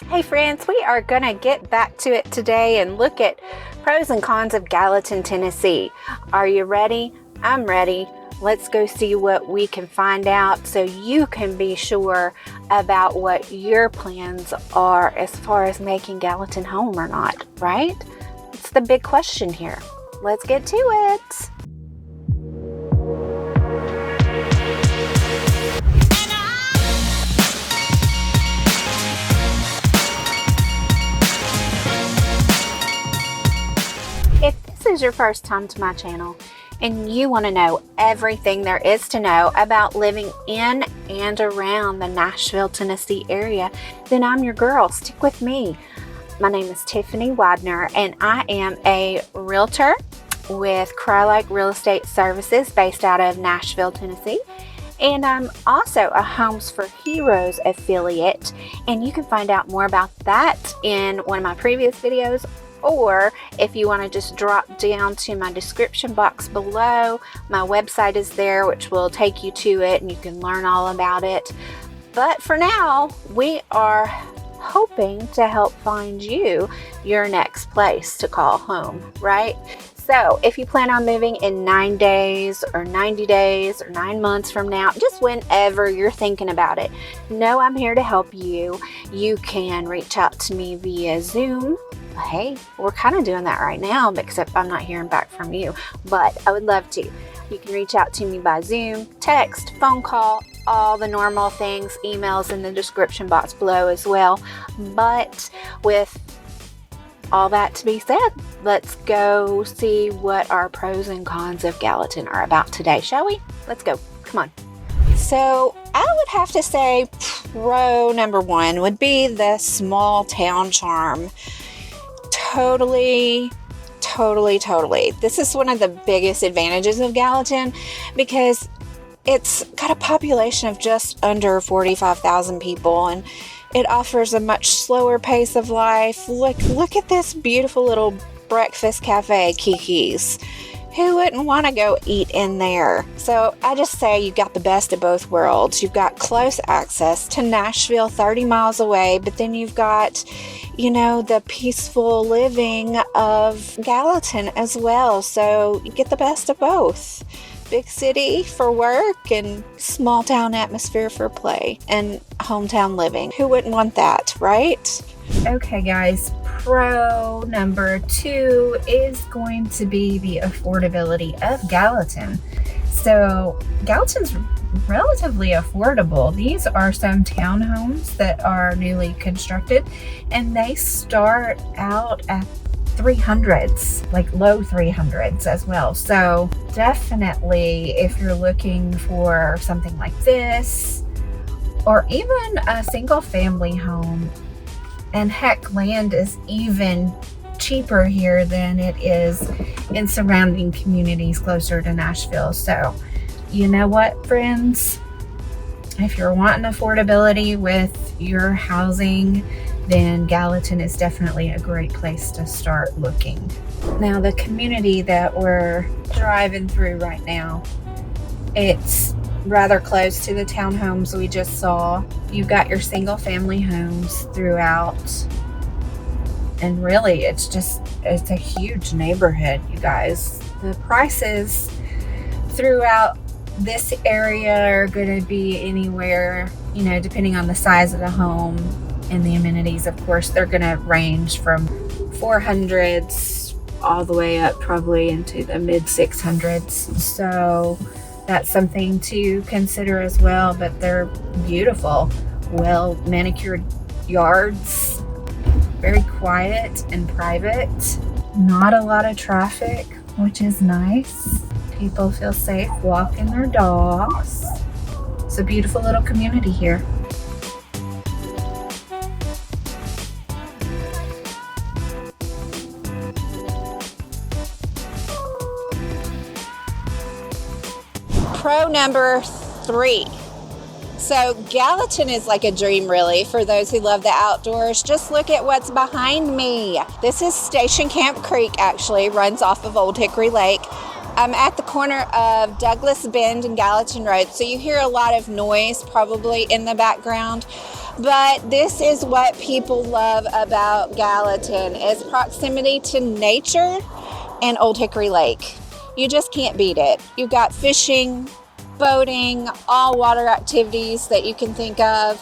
Hey friends, we are going to get back to it today and look at pros and cons of Gallatin, Tennessee. Are you ready? I'm ready. Let's go see what we can find out so you can be sure about what your plans are as far as making Gallatin home or not, right? It's the big question here. Let's get to it. If this is your first time to my channel and you want to know everything there is to know about living in and around the Nashville, Tennessee area, then I'm your girl. Stick with me. My name is Tiffany Widener and I am a realtor with Crylike Real Estate Services based out of Nashville, Tennessee. And I'm also a Homes for Heroes affiliate, and you can find out more about that in one of my previous videos. Or if you want to just drop down to my description box below, my website is there, which will take you to it and you can learn all about it. But for now, we are hoping to help find you your next place to call home, right? So if you plan on moving in 9 days or 90 days or 9 months from now, just whenever you're thinking about it, know I'm here to help you. You can reach out to me via Zoom. Hey, we're kind of doing that right now, except I'm not hearing back from you, but I would love to. You can reach out to me by Zoom, text, phone call, all the normal things, emails in the description box below as well. But with all that to be said, let's go see what our pros and cons of Gallatin are about today, shall we? Let's go. Come on. So I would have to say pro number one would be the small town charm. Totally. This is one of the biggest advantages of Gallatin because it's got a population of just under 45,000 people and it offers a much slower pace of life. Look at this beautiful little breakfast cafe, Kiki's. Who wouldn't want to go eat in there? So I just say you got the best of both worlds. You've got close access to Nashville, 30 miles away, but then you've got, the peaceful living of Gallatin as well. So you get the best of both. Big city for work and small town atmosphere for play and hometown living. Who wouldn't want that, right? Okay, guys. Pro number two is going to be the affordability of Gallatin. So Gallatin's relatively affordable. These are some townhomes that are newly constructed and they start out at 300s, like low 300s as well. So definitely if you're looking for something like this or even a single family home, and heck, land is even cheaper here than it is in surrounding communities closer to Nashville. So you know what, friends? If you're wanting affordability with your housing, then Gallatin is definitely a great place to start looking. Now, the community that we're driving through right now, it's rather close to the townhomes we just saw. You've got your single family homes throughout. And really, it's a huge neighborhood, you guys. The prices throughout this area are going to be anywhere, depending on the size of the home and the amenities. Of course, they're going to range from 400s all the way up probably into the mid 600s. So that's something to consider as well, but they're beautiful, well manicured yards, very quiet and private, not a lot of traffic, which is nice. People feel safe walking their dogs. It's a beautiful little community here. Pro number three. So Gallatin is like a dream, really, for those who love the outdoors. Just look at what's behind me. This is Station Camp Creek, actually, runs off of Old Hickory Lake. I'm at the corner of Douglas Bend and Gallatin Road, so you hear a lot of noise probably in the background. But this is what people love about Gallatin is proximity to nature and Old Hickory Lake. You just can't beat it. You've got fishing, boating, all water activities that you can think of.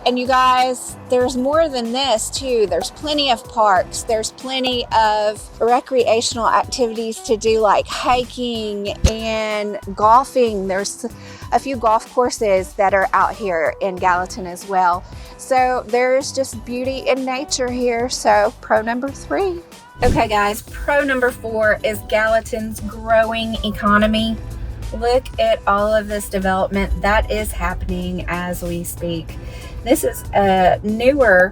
And you guys, there's more than this too. There's plenty of parks. There's plenty of recreational activities to do, like hiking and golfing. There's a few golf courses that are out here in Gallatin as well. So there's just beauty in nature here. So pro number 3. Okay guys, pro number 4 is Gallatin's growing economy. Look at all of this development that is happening as we speak. This is a newer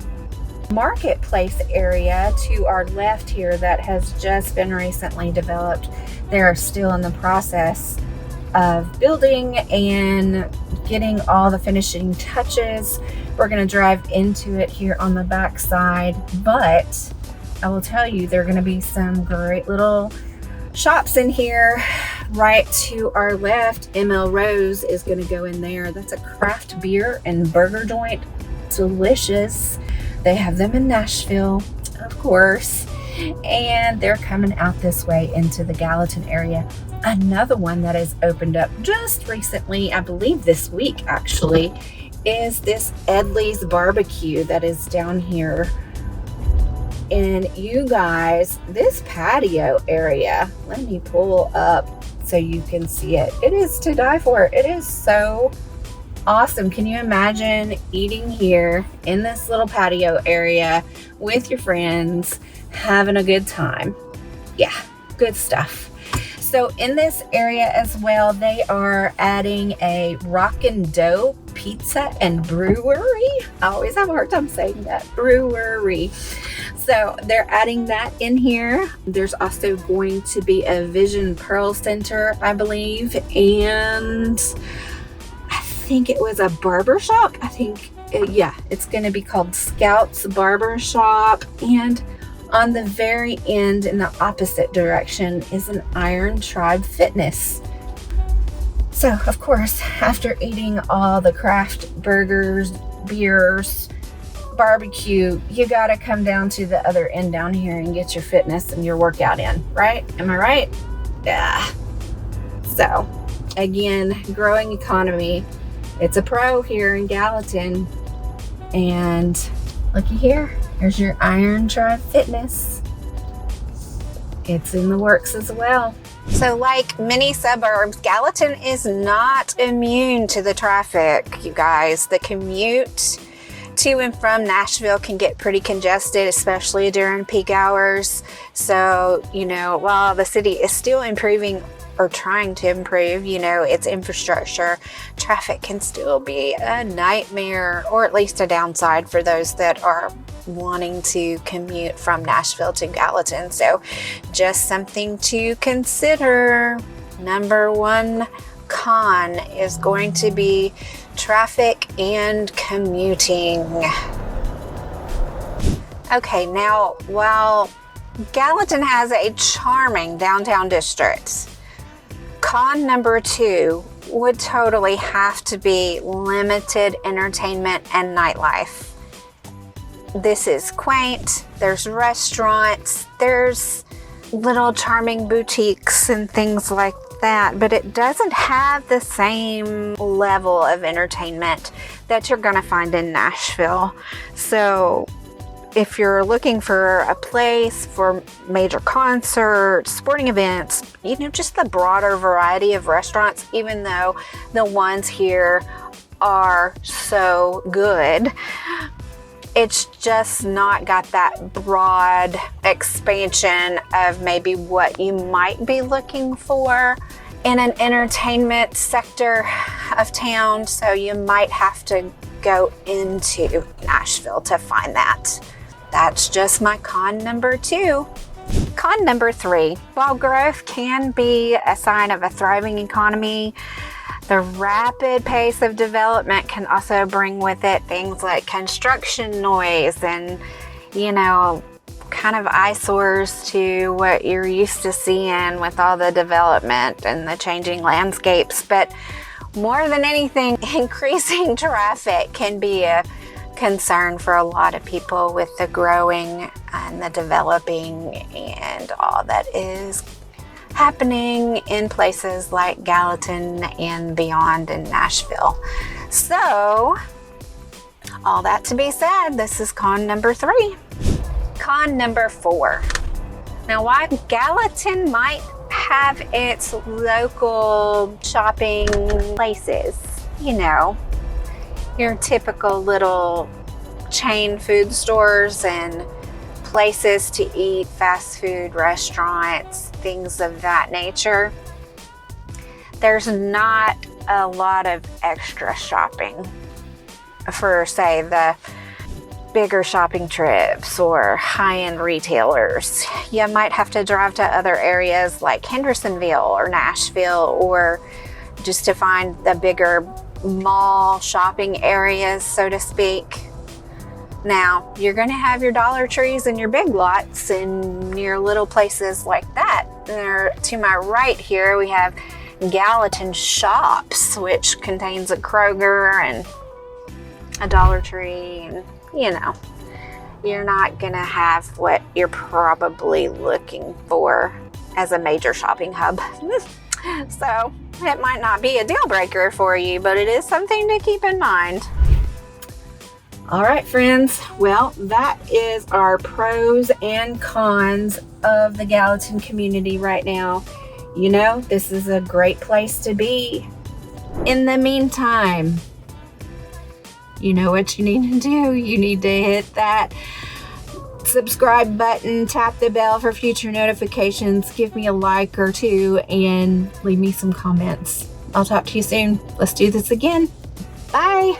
marketplace area to our left here that has just been recently developed. They're still in the process of building and getting all the finishing touches. We're going to drive into it here on the back side, but I will tell you there are going to be some great little shops in here. Right to our left, ML Rose is going to go in there. That's a craft beer and burger joint. Delicious. They have them in Nashville, of course, and they're coming out this way into the Gallatin area. Another one that has opened up just recently, I believe this week actually, is this Edley's Barbecue that is down here. And you guys, this patio area, let me pull up so you can see it. It is to die for. It is so awesome. Can you imagine eating here in this little patio area with your friends, having a good time? Yeah, good stuff. So in this area as well, they are adding a Rockin' Dough Pizza and Brewery. I always have a hard time saying that. Brewery. So they're adding that in here. There's also going to be a Vision Pearl Center, I believe. And I think it was a barber shop. Yeah, it's going to be called Scout's Barber Shop. And on the very end in the opposite direction is an Iron Tribe Fitness. So, of course, after eating all the craft burgers, beers, barbecue, you got to come down to the other end down here and get your fitness and your workout in, right? Am I right? Yeah. So, again, growing economy. It's a pro here in Gallatin. And looky here. There's your Iron Tribe Fitness. It's in the works as well. So like many suburbs, Gallatin is not immune to the traffic, you guys. The commute to and from Nashville can get pretty congested, especially during peak hours. So, while the city is still improving or trying to improve, its infrastructure, traffic can still be a nightmare, or at least a downside for those that are wanting to commute from Nashville to Gallatin. So just something to consider. Number 1 con is going to be traffic and commuting. Okay, now while Gallatin has a charming downtown district, con number 2 would totally have to be limited entertainment and nightlife. This is quaint. There's restaurants. There's little charming boutiques and things like that, but it doesn't have the same level of entertainment that you're going to find in Nashville. So if you're looking for a place for major concerts, sporting events, just the broader variety of restaurants, even though the ones here are so good, it's just not got that broad expansion of maybe what you might be looking for in an entertainment sector of town. So you might have to go into Nashville to find that. That's just my con number 2. Con number 3, while growth can be a sign of a thriving economy, the rapid pace of development can also bring with it things like construction noise and, kind of eyesores to what you're used to seeing with all the development and the changing landscapes. But more than anything, increasing traffic can be a concern for a lot of people with the growing and the developing and all that is happening in places like Gallatin and beyond in Nashville. So, all that to be said, this is con number 3. Con number 4. Now, while Gallatin might have its local shopping places, you know, your typical little chain food stores and places to eat, fast food restaurants, things of that nature, there's not a lot of extra shopping for, say, the bigger shopping trips or high-end retailers. You might have to drive to other areas like Hendersonville or Nashville, or just to find the bigger mall shopping areas, so to speak. Now, you're going to have your Dollar Trees and your Big Lots in your little places like that. There, to my right here, we have Gallatin Shops, which contains a Kroger and a Dollar Tree, and you know, you're not going to have what you're probably looking for as a major shopping hub. So, it might not be a deal breaker for you, but it is something to keep in mind. All right, friends. Well, that is our pros and cons of the Gallatin community right now. You know, this is a great place to be. In the meantime, you know what you need to do. You need to hit that subscribe button, tap the bell for future notifications, give me a like or two, and leave me some comments. I'll talk to you soon. Let's do this again. Bye.